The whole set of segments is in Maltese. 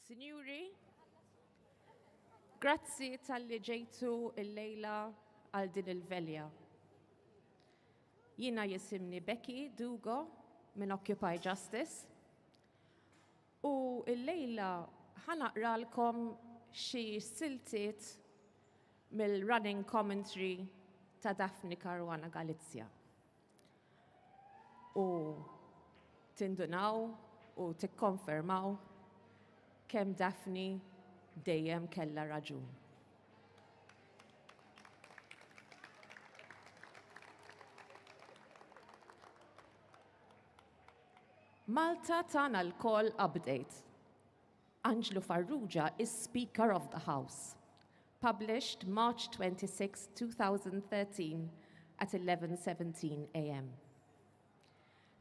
Signori, grazzi tal-li ġejtu il-lejla għal din il-velja. Jina jisimni Becky Dugo minn Occupy Justice u il-lejla ħanaqralkom xi siltiet mill-running commentary ta' Daphne Caruana Galizia. U tindunaw u tikkonfermaw kemm Daphne dejjem kellha raġun. Malta tana l-koll update. Angelo Farrugia is Speaker of the House. Published March 26, 2013 at 11:17 a.m.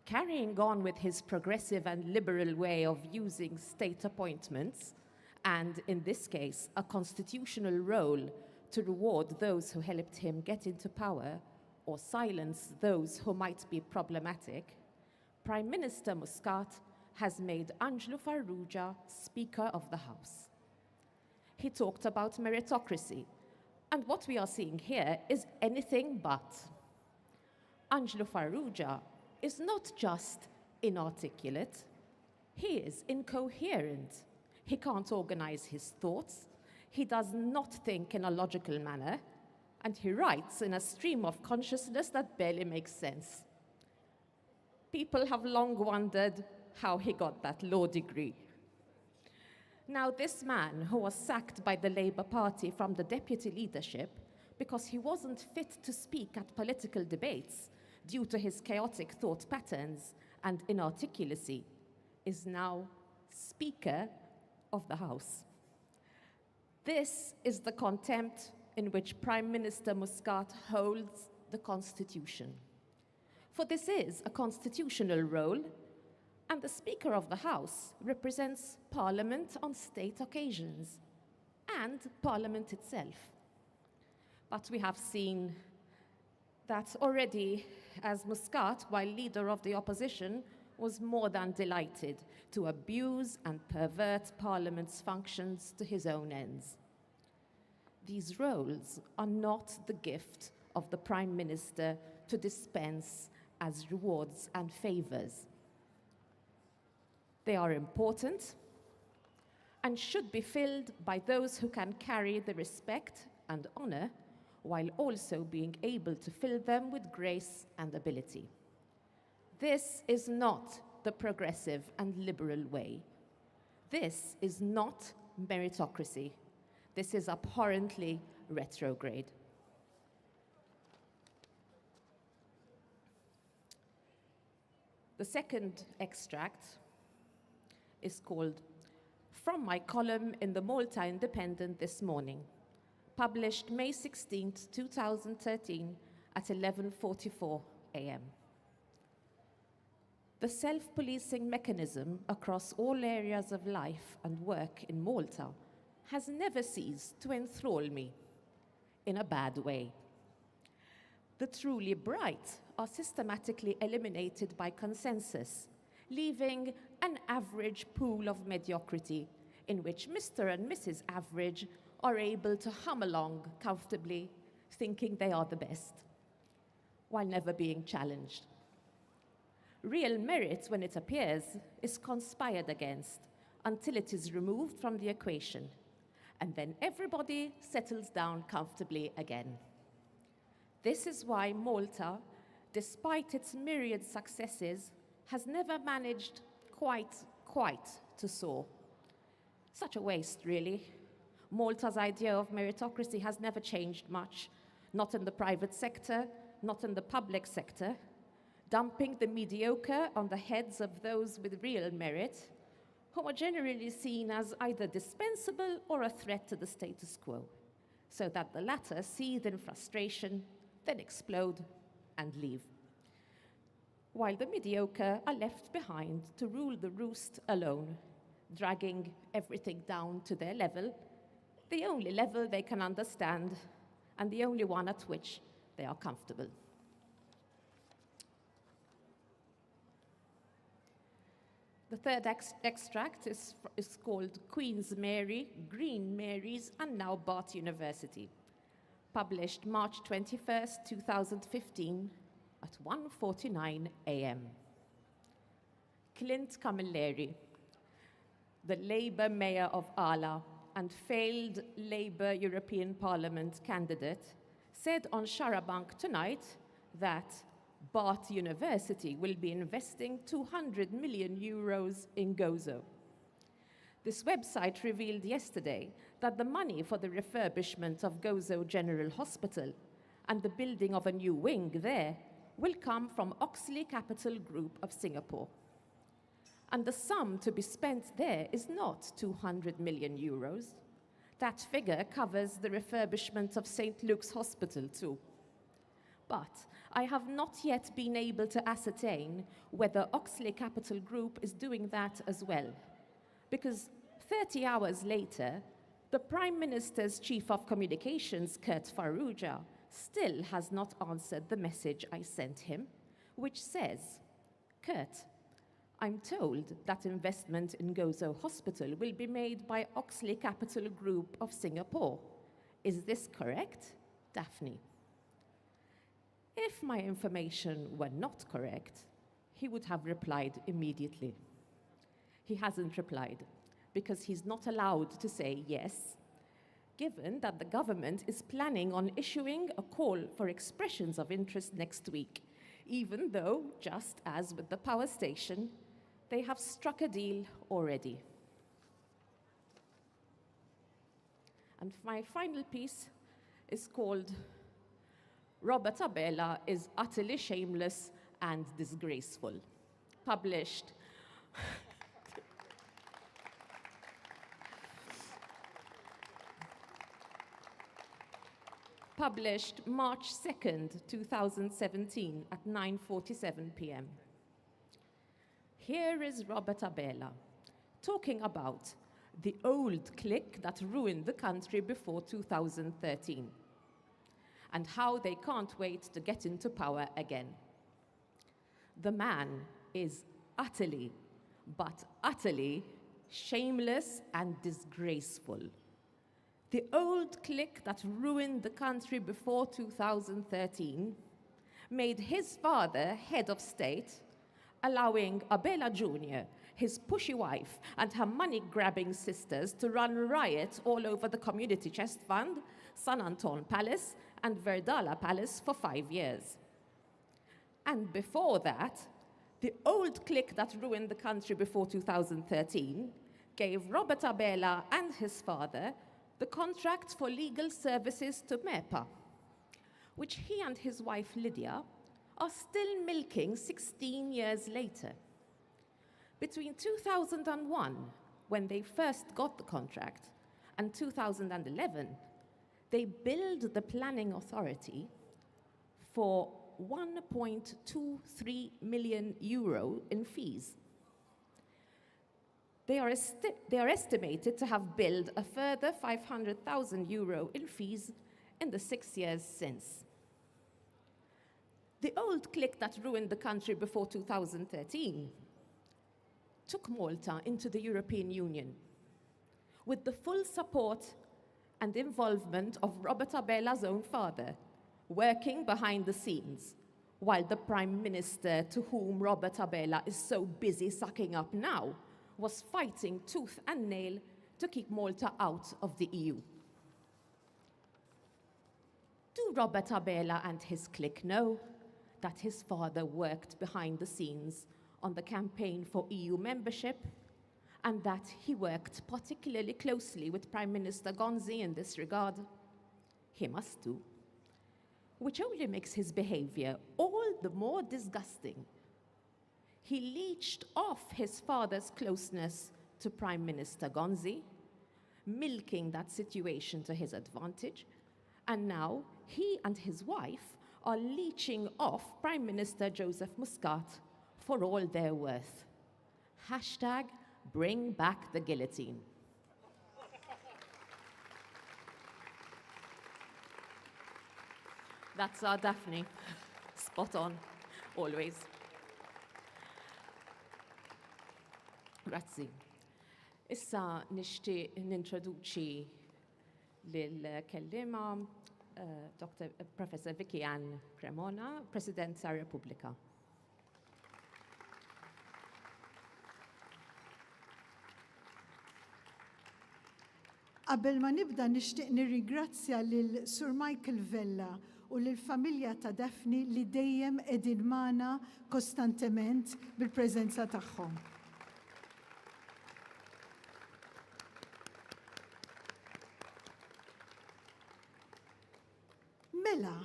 Carrying on with his progressive and liberal way of using state appointments, and in this case, a constitutional role to reward those who helped him get into power or silence those who might be problematic, Prime Minister Muscat has made Angelo Farrugia Speaker of the House. He talked about meritocracy, and what we are seeing here is anything but. Angelo Farrugia is not just inarticulate, he is incoherent. He can't organize his thoughts, he does not think in a logical manner, and he writes in a stream of consciousness that barely makes sense. People have long wondered how he got that law degree. Now, this man, who was sacked by the Labour Party from the deputy leadership because he wasn't fit to speak at political debates due to his chaotic thought patterns and inarticulacy, is now Speaker of the House. This is the contempt in which Prime Minister Muscat holds the Constitution. For this is a constitutional role, and the Speaker of the House represents Parliament on state occasions, and Parliament itself. But we have seen that already, as Muscat, while leader of the opposition, was more than delighted to abuse and pervert Parliament's functions to his own ends. These roles are not the gift of the Prime Minister to dispense as rewards and favours. They are important and should be filled by those who can carry the respect and honour while also being able to fill them with grace and ability. This is not the progressive and liberal way. This is not meritocracy. This is abhorrently retrograde. The second extract is called From My Column in the Malta Independent This Morning, published May 16, 2013 at 11:44 a.m. The self-policing mechanism across all areas of life and work in Malta has never ceased to enthrall me in a bad way. The truly bright are systematically eliminated by consensus, leaving an average pool of mediocrity in which Mr. and Mrs. Average are able to hum along comfortably, thinking they are the best, while never being challenged. Real merit, when it appears, is conspired against until it is removed from the equation, and then everybody settles down comfortably again. This is why Malta, despite its myriad successes, has never managed quite to soar. Such a waste, really. Malta's idea of meritocracy has never changed much, not in the private sector, not in the public sector, dumping the mediocre on the heads of those with real merit, who are generally seen as either dispensable or a threat to the status quo, so that the latter seethe in frustration, then explode and leave, while the mediocre are left behind to rule the roost alone, dragging everything down to their level, the only level they can understand, and the only one at which they are comfortable. The third extract is called Queen's Mary, Green Mary's, and now Bath University, published March 21st, 2015 at 1:49 a.m. Clint Camilleri, the Labour mayor of Ala and failed Labour European Parliament candidate, said on Sharabank tonight that Bath University will be investing 200 million euros in Gozo. This website revealed yesterday that the money for the refurbishment of Gozo General Hospital and the building of a new wing there will come from Oxley Capital Group of Singapore. And the sum to be spent there is not 200 million euros. That figure covers the refurbishment of St. Luke's Hospital too. But I have not yet been able to ascertain whether Oxley Capital Group is doing that as well, because 30 hours later, the Prime Minister's Chief of Communications, Kurt Farrugia, still has not answered the message I sent him, which says, Kurt, I'm told that investment in Gozo Hospital will be made by Oxley Capital Group of Singapore. Is this correct, Daphne? If my information were not correct, he would have replied immediately. He hasn't replied because he's not allowed to say yes, given that the government is planning on issuing a call for expressions of interest next week, even though, just as with the power station, they have struck a deal already. And my final piece is called Robert Abela is utterly shameless and disgraceful, published March 2nd, 2017 at 9:47 p.m. Here is Robert Abela talking about the old clique that ruined the country before 2013 and how they can't wait to get into power again. The man is utterly, but utterly shameless and disgraceful. The old clique that ruined the country before 2013 made his father head of state, allowing Abela Jr., his pushy wife, and her money-grabbing sisters to run riot all over the Community Chest Fund, San Anton Palace, and Verdala Palace for 5 years. And before that, the old clique that ruined the country before 2013 gave Robert Abela and his father the contract for legal services to MEPA, which he and his wife Lydia are still milking 16 years later. Between 2001, when they first got the contract, and 2011, they billed the planning authority for 1.23 million euro in fees. They are estimated to have billed a further 500,000 euro in fees in the 6 years since. The old clique that ruined the country before 2013 took Malta into the European Union with the full support and involvement of Robert Abela's own father, working behind the scenes, while the Prime Minister, to whom Robert Abela is so busy sucking up now, was fighting tooth and nail to keep Malta out of the EU. Do Robert Abela and his clique know that his father worked behind the scenes on the campaign for EU membership, and that he worked particularly closely with Prime Minister Gonzi in this regard? He must do, which only makes his behavior all the more disgusting. He leached off his father's closeness to Prime Minister Gonzi, milking that situation to his advantage, and now he and his wife are leeching off Prime Minister Joseph Muscat for all they're worth. Hashtag bring back the guillotine. That's our Daphne. Spot on, always. Grazzi. Issa nixtieq nintroduċi lill-kellima Dr. Professor Vigil Cremona, President tar Repubblika. Qabel ma nibda nixtieq nirringrazzja lil Sur Michael Vella u lill-familja ta' Daphne li dejjem qegħdin magħna kostantement bil-preżenza tagħhom. Mela,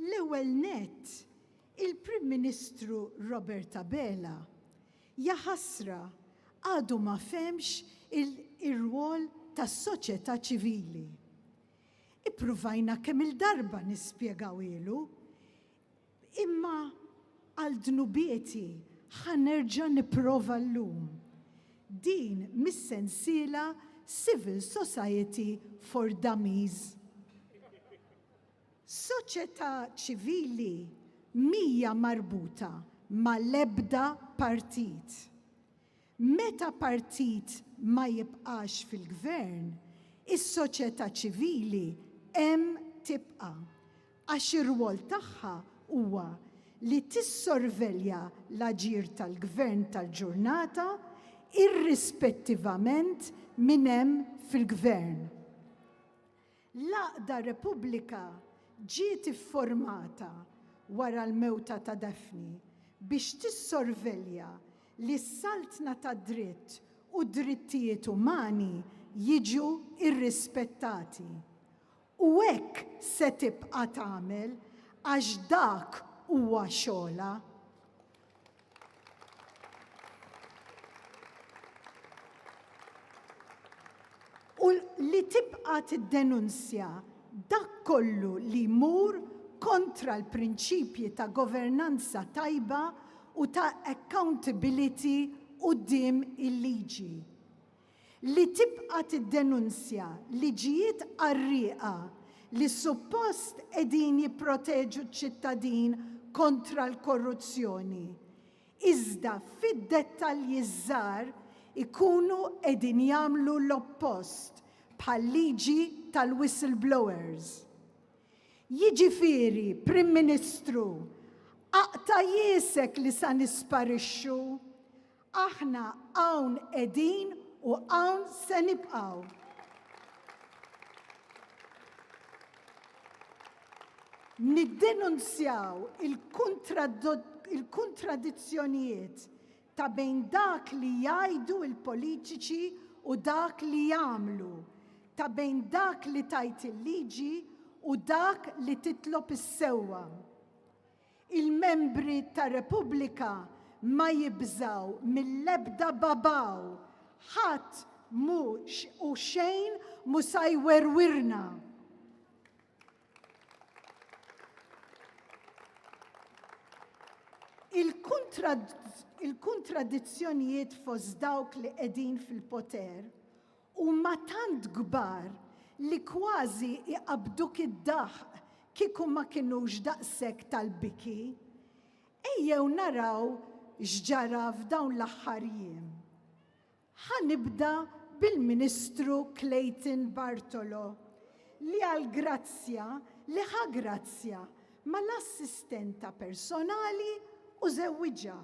l-ewwel nett il-Prim Ministru Roberta Bela jaħasra għadu ma femx ir-rwol tas-soċjetà ċivili. Ippruvajna kemm il-darba nispjegaw ilu, imma għal dnubieti ħanerġa' nipprova llum. Din mis-sensiela Civil Society for Dummies. Soċjetà ċivili mija marbuta mal-ebda partit. Meta partit ma jibqax fil-gvern, is-soċjetà ċivili hemm tibqa' għax ir-rwol tagħha huwa li tissorvelja l-aġir tal-gvern tal-ġurnata irrispettivament min hemm fil-gvern. L-Aqda Repubblika ġiet iffurmata wara l-mewta ta' Daphne biex tissorvelja li s-saltna ta' dritt u drittijiet umani jiġu irrispettati. U hekk se tibqa' tagħmel għax dak huwa xogħla. U li tibqa' tiddenunzja dak kollu li jmur kontra l-prinċipji ta' governanza tajba u ta' accountability quddiem il-liġi. Li tibqa' tiddenunzja liġijiet qarrieqa li suppost qegħdin jipproteġu ċ-ċittadin kontra l-korruzzjoni. Iżda fid-dettalji żgħar ikunu qegħdin jagħmlu l-oppost bħal liġi tal-whistleblowers. Jiġifieri, Prim Ministru, aqta' jiesek li sa nisparixxu, aħna hawn qegħdin u hawn se nibqgħu. Niddenunzjaw il-kontradizzjonijiet ta' bejn dak li jgħidu il-politiċi u dak li jagħmlu, ta' bejn dak li tajt il-liġi u dak li titlob is-sewwa. Il-membri ta' Repubblika ma jibżaw mill-ebda babaw, ħadd mhux u xejn mu sa jwerwirna. Il-kontradizzjonijiet fost dawk li qegħdin fil-poter huma tant kbar li kważi iqabduk id-daħq kieku ma kinux daqshekk tal-biki. Ejjew naraw x'ġara f'dawn l-aħħar jiem. Ħanibda bil-Ministru Clayton Bartolo li għall-grazzja li ħagrazzja mal-assistenta personali u żewwiġha.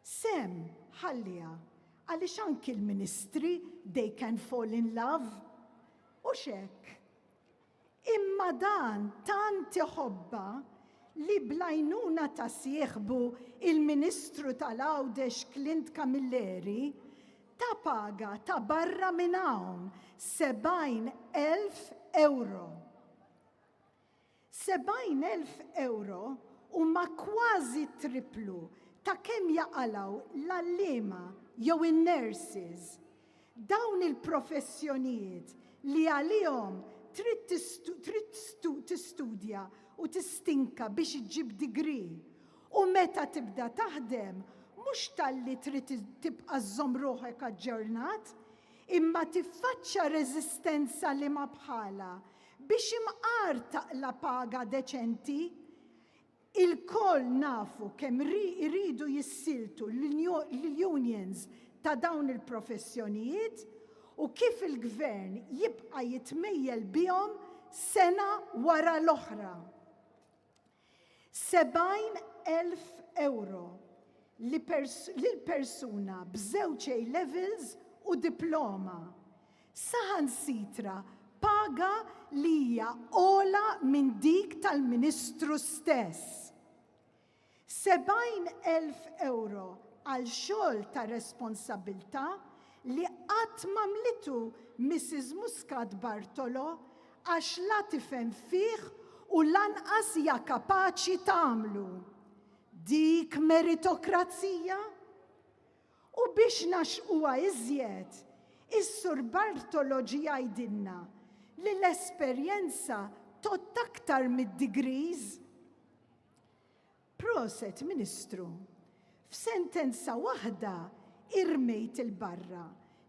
Sem ħallija għaliex anki l-ministri they can fall in love u x'hekk. Imma dan tant iħobba li blajnuna ta' sieħbu il-Ministru tal-Għawdex Clint Camilleri ta' paga ta' barra minn hawn 70,000 euro. 70,000 euro huma kważi triplu ta' kemm jaqalaw l-allima jew in-nurses. Dawn il-professjonijiet li għalihom trid tistudja u tistinka biex iġġib degree. U meta tibda taħdem, mhux talli trid tibqa' żomm ruħek aġġornat, imma tiffaċċja reżistenza li ma bħala biex imqar taqla paga deċenti, Il-koll nafu kemm iridu jissiltu l-unions ta' dawn il-professjonijiet u kif il-gvern jibqa' jitmejjel bihom sena wara l-oħra. 70,000 euro lil-persuna b'żewġ A-levels u diploma. Saħansitra paga li hija ola minn dik tal-Ministru stess. 70,000 euro għal xogħol ta' responsabilità li qatt m'għamlitu Mrs. Muscat Bartolo għax la tifhem fih u lanqas hija kapaċi tagħmlu. Dik meritokrazija? U biex naxquha iżjed, is-Sur Bartolo ġie jgħidilna li l-esperjenza tot aktar mid-degrees. Proset, Ministru, f'sentenza waħda irmejt il-barra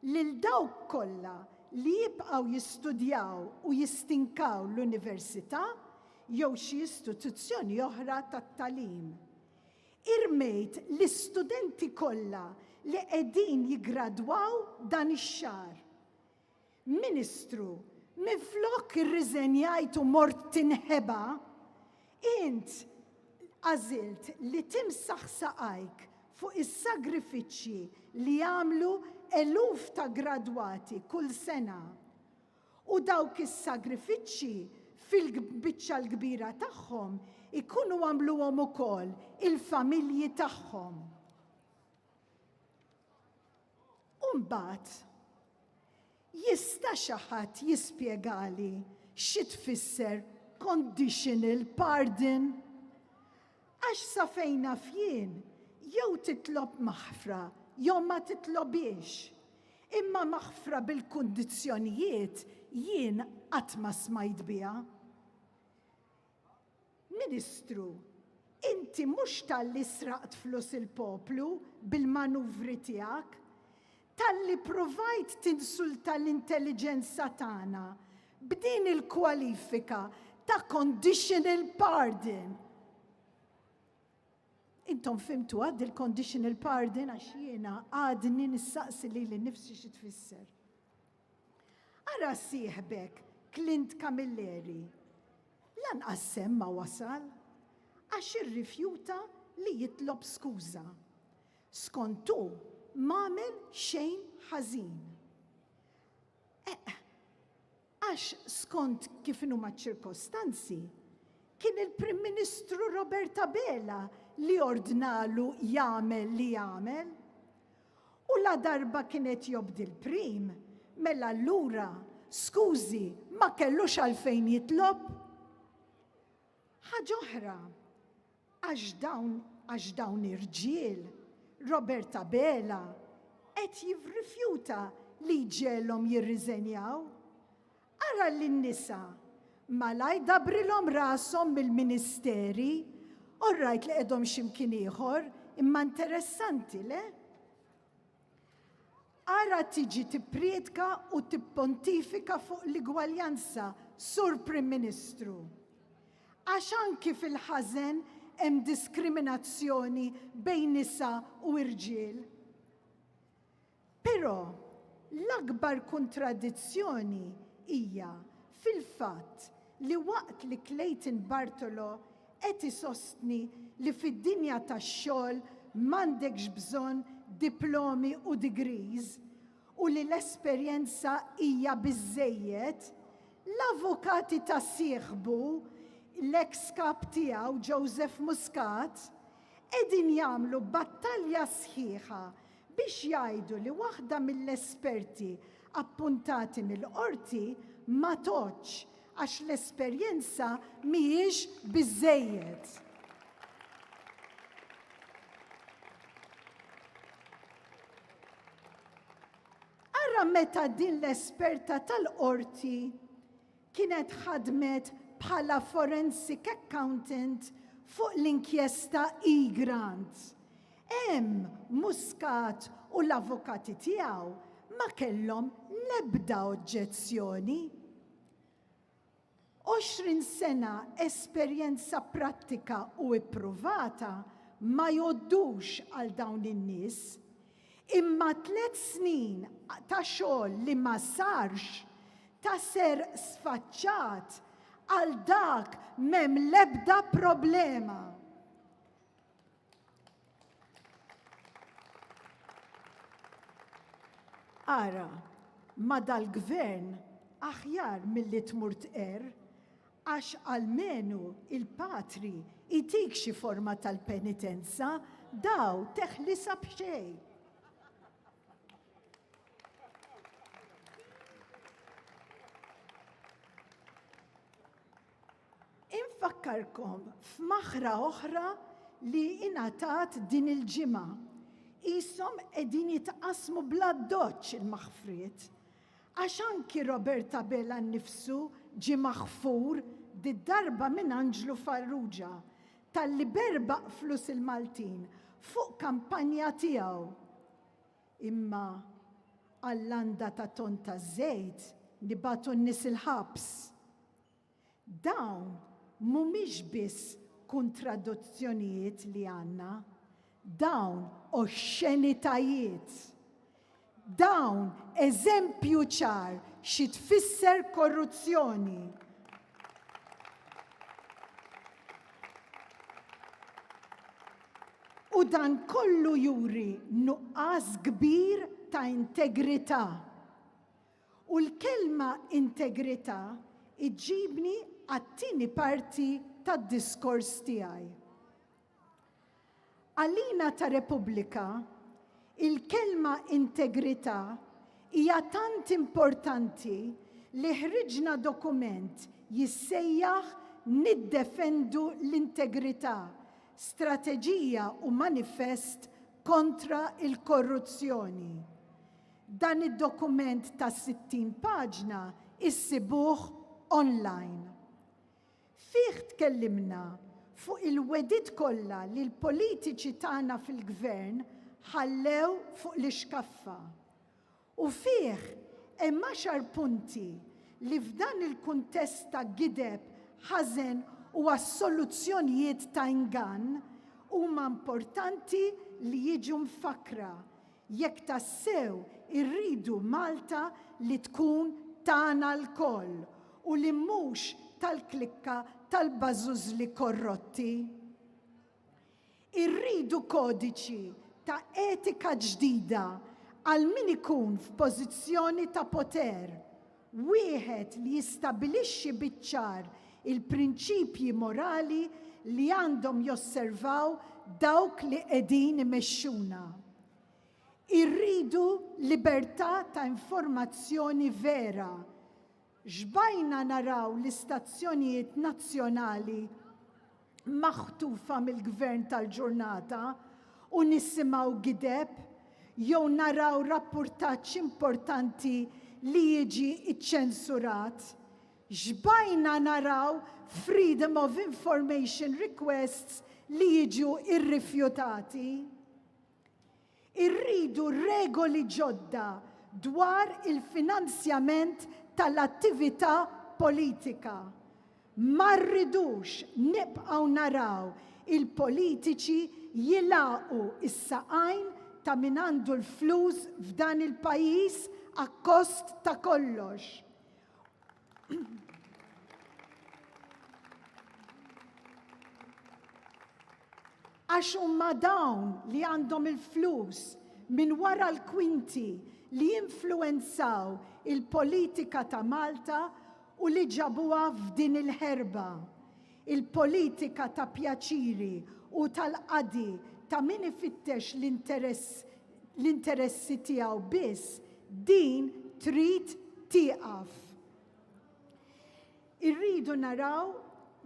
lil dawk kollha li jibqgħu jistudjaw u jistinkaw l-università jew xi istituzzjoni oħra tat-tagħlim. Irmejt l-istudenti kollha li qegħdin jiggradwaw dan ix-xahar. Ministru, minflok irriżenjajt u mort tinħeba, int għażilt li timsaħ saqajk fuq is-sagrifiċċji li jagħmlu eluf ta' gradwati kull sena. U dawk is-sagrifiċċji fil-biċċa l-kbira tagħhom ikunu għamluhom ukoll il-familji tagħhom. U mbagħad jista' xi ħadd jispjegali xi tfisser conditional pardon? Għax sa fejn naf jien, jew titlob maħfra, jew ma titlobiex. Imma maħfra bil-kundizzjonijiet jien qatt ma smajt biha. Ministru, inti mhux tal-li sraqt flus il-poplu bil-manuvri tiegħek, tal-li provajt tinsulta l-intelligenza tagħna b'din il-kwalifika ta' conditional pardon. Intom fimtu għad il-conditional pardon għax jiena għadni nissaqsi li nifsi xi tfisser. Ara sieħbek Clint Camilleri lanqas semma wasal għax irrifjuta li jitlob skuża. Skontu m'għamel xejn ħażin. Għax skont kif huma ċ-ċirkostanzi kien il-Prim Ministru Roberta Bela li ordnalu jagħmel li jagħmel. U la darba kienet jobdi l-prim, mela allura skużi ma kellux għalfejn jitlob. Ħaġa oħra, għax dawn irġiel, Roberta Bela, qed jirrifjuta li ġelhom jirriżenjaw. Ara lin-nisa malaj dabrilhom rashom mill-ministeri, orrajt li qegħdhom x'imkien ieħor, imma interessanti le? Ara tiġi tippriedka u tippontifika fuq l-igwaljanza, Sur Prim Ministru. Għax anki fil-ħażen hemm diskriminazzjoni bejn nisa u irġiel. Però l-akbar kontradizzjoni hija fil-fatt li waqt li Clayton Bartolo qed isostni li fid-dinja tax-xogħol m'għandekx bżonn diplomi u degrees u li l-esperjenza hija biżżejjed, l-avukati ta' sieħbu l-ex-kap tiegħu Joseph Muscat qegħdin jagħmlu battalja sħiħa biex jgħidu li waħda mill-esperti appuntati mill-qorti ma toċ għax l-esperjenza mhijiex biżżejjed. Ara meta din l-esperta tal-qorti kienet ħadmet bħala forensic accountant fuq l-inkjesta E-Grant. Hemm Muscat u l-avukati tiegħu ma kellhom l-ebda oġġezzjoni. 20 sena esperjenza pratika u ipprovata ma joddux għal dawn in-nies, imma 3 snin ta' xogħol li ma sarx ta' ser sfaċċat għal dak m'hemm l-ebda problema. Ara, ma dal-gvern aħjar milli tmur tqer, għax almenu il-patri itik xi forma tal-penitenza, daw teħlisa b'xejn. Infakkarkom f'maħra oħra li ingħatat din il-ġimgħa. Ishom qegħdin jitqasmu bla doċċ il-maħfriet. Għax anki Roberta Bella nnifsu ġie maħfur darba minn Anġlu Farrugia tal-li berbaq flus il-Maltin fuq kampanja tiegħu. Imma għall-landa ta' tonta żejt nibatu n-nies il-ħabs. Dawn mhumiex biss kontraduzzjonijiet li għandna, dawn oxxenitajiet. Dawn eżempju ċar xi tfisser korruzzjoni. U dan kollu juri nuqqas kbir ta' integrità. U l-kelma integrità iġibni għat-tieni parti tad-diskors tiegħi. Għalina ta' Repubblika, il-kelma integrità hija tant importanti li ħriġna dokument jissejjaħ niddefendu l-integrità, strateġija u manifest kontra il-korruzzjoni. Dan id-dokument ta' 60 paġna issibuh online. Fih tkellimna fuq il-wedid kollha li l-politiċi tagħna fil-gvern ħallew fuq l-iskaffa. U fih hemm 10 punti li f'dan il-kuntest ta' gideb, ħażen u għas-soluzzjonijiet ta' ingann huma importanti li jiġu mfakra jekk tassew irridu Malta li tkun tagħna l-koll u li mhux tal-klikka tal-bażużli korrotti. Irridu kodiċi ta' etika ġdida għal min ikun f'pożizzjoni ta' poter, wieħed li jistabilixxi biċ-ċar il-prinċipji morali li għandhom josservaw dawk li qegħdin imexxuna. Irridu libertà ta' informazzjoni vera. Xbajna naraw l-istazzjonijiet nazzjonali maħtufa mill-gvern tal-ġurnata u nisimgħu gideb jew naraw rapportaġġ importanti li jiġi iċċensurat. Xbajna naraw Freedom of Information requests li jiġu irrifjutati. Irridu regoli ġodda dwar il-finanzjament tal-attività politika. Ma rridux nibqgħu naraw il-politiċi jilaqu is-saqajn ta' min għandu l-flus f'dan il-pajjiż akkost ta' kollox. Għax huma dawn li għandhom il-flus minn wara l-kwinti li jinfluwenzaw il-politika ta' Malta u li ġabuha f'din il-ħerba. Il-politika ta' pjaċiri u tal-qadi ta' min ifittex l-interessi tiegħu biss, din trid tieqaf. Irridu naraw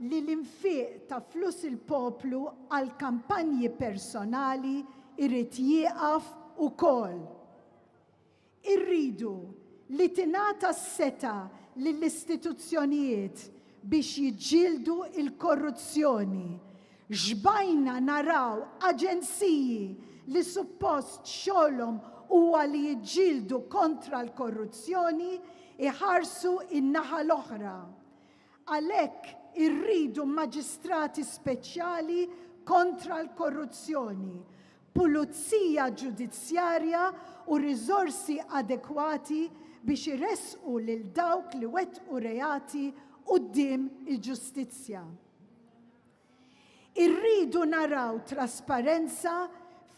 li l-infiq ta' flus il-poplu għal kampanji personali irrid jieqaf ukoll. Irridu li tingħata s-seta lill-istituzzjonijiet biex jiġġieldu il-korruzzjoni. Xbajna naraw aġenziji li suppost xogħolhom huwa li jiġġieldu kontra l-korruzzjoni iħarsu in-naħa l-oħra. Għalhekk irridu maġistrati speċjali kontra l-korruzzjoni, pulizija ġudizzjarja u riżorsi adekwati biex iressqu lil dawk li wettqu reati quddiem il-ġustizzja. Irridu naraw trasparenza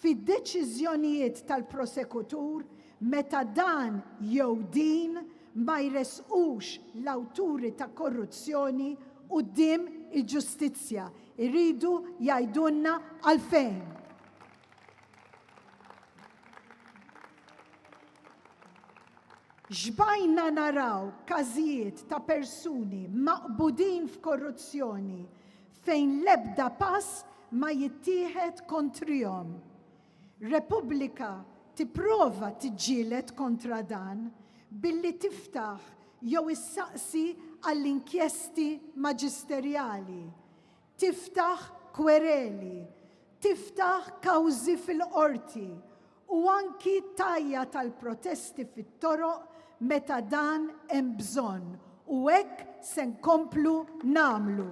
fid-deċiżjonijiet tal-prosekutur meta dan jew din ma jresqux l-awturi ta' korruzzjoni quddiem il-ġustizzja. Irridu jgħidulna għalfejn. Xbajna naraw każijiet ta' persuni maqbudin f'korruzzjoni fejn l-ebda pass ma jittieħed kontrihom. Repubblika tipprova tiġġieled kontra dan billi tiftaħ jew issaqsi għall-inkjesti maġisterjali, tiftaħ kwereli, tiftaħ kawżi fil-qorti u anki tajja tal-protesti fit-toroq meta dan hemm bżonn u hekk se nkomplu nagħmlu.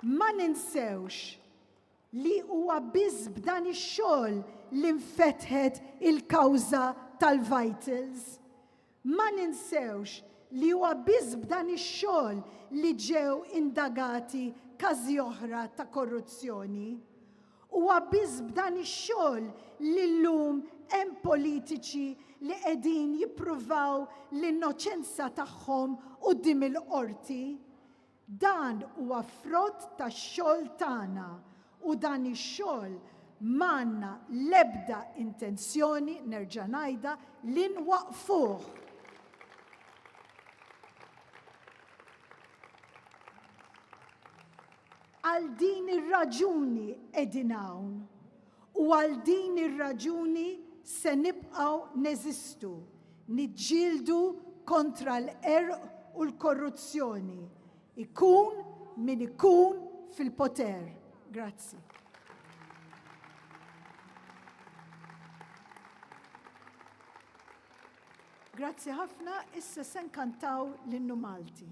Ma ninsewx li huwa biss b'dan ix-xogħol li nfetħet il-kawża tal-Vitals. Ma ninsewx li huwa biss b'dan ix-xogħol li ġew indagati każi oħra ta' korruzzjoni. Huwa biss b'dan ix-xogħol li llum hemm politiċi li qegħdin jippruvaw l-innoċenza tagħhom quddiem il-qorti. Dan huwa frott tax-xogħol tagħna u dan ix-xogħol m'għandna l-ebda intenzjoni nerġa' ngħidha li nwaqfuh. Għal din ir-raġuni qegħdin hawn u għal din ir-raġuni se nibqgħu neżistu, niġġieldu kontra l-għerq u l-korruzzjoni. Ikun min ikun fil-poter. Grazzi. Grazzi ħafna, issa se nkantaw l-innu Malti.